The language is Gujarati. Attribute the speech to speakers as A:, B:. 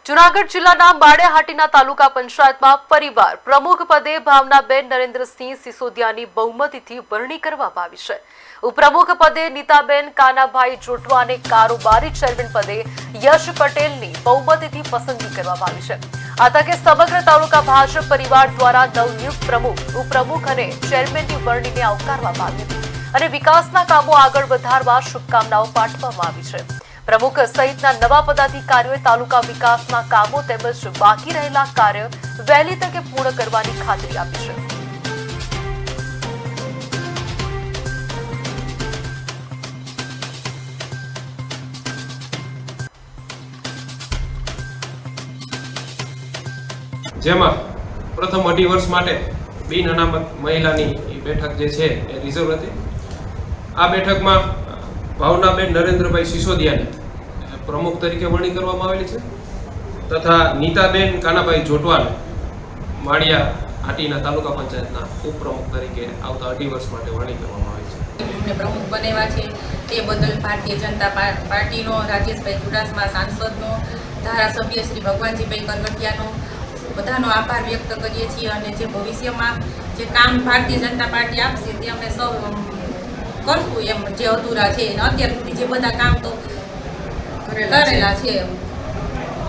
A: જૂનાગઢ જિલ્લાના બાળિયાહાટીના તાલુકા પંચાયતમાં પરિવાર પ્રમુખ પદે ભાવનાબેન નરેન્દ્રસિંહ સિસોદિયાની બહુમતીથી વરણી કરવામાં આવી છે। ઉપપ્રમુખ પદે નીતાબેન કાનાભાઈ જોટવાને કારોબારી ચેરમેન પદે યશ પટેલની બહુમતીથી પસંદગી કરવામાં આવી છે। આ તકે સમગ્ર તાલુકા ભાજપ પરિવાર દ્વારા નવનિયુક્ત પ્રમુખ, ઉપપ્રમુખ અને ચેરમેનની વરણીને આવકારવામાં આવી હતી અને વિકાસના કામો આગળ વધારવા શુભકામનાઓ પાઠવવામાં આવી છે। પ્રમુખ સહિતના નવા પદાધિકારીઓએ તાલુકા વિકાસના કામો તેમજ બાકી રહેલા કાર્ય વહેલી તકે પૂર્ણ કરવાની ખાતરી આપી છે।
B: જેમાં પ્રથમ 2.5 વર્ષ માટે બિન અનામત મહિલાની બેઠક જે છે એ રિઝર્વ હતી। આ બેઠકમાં ભાવનાબેન નરેન્દ્રભાઈ સિસોદિયાને પ્રમુખ તરીકે વરણી કરવામાં આવેલી છે તથા નીતાબેન કાનાભાઈ જોટવાને માળિયાહાટીના તાલુકા પંચાયતના ઉપપ્રમુખ તરીકે આવતા 2.5 વર્ષ માટે વરણી કરવામાં આવી છે।
C: પ્રમુખ બનાવ્યા છે તે બદલ ભારતીય જનતા પાર્ટીનો, રાજેશભાઈ ચુડાસમા સાંસદનો, ધારાસભ્ય શ્રી ભગવાનજીભાઈ કરગઠિયાનો બધાનો આભાર વ્યક્ત કરીએ છીએ અને જે ભવિષ્યમાં જે કામ ભારતીય જનતા પાર્ટી આપશે તે અમે સૌ કરશું, એમ જે અધૂરા છે અત્યાર સુધી જે બધા કામ તો કરેલા છે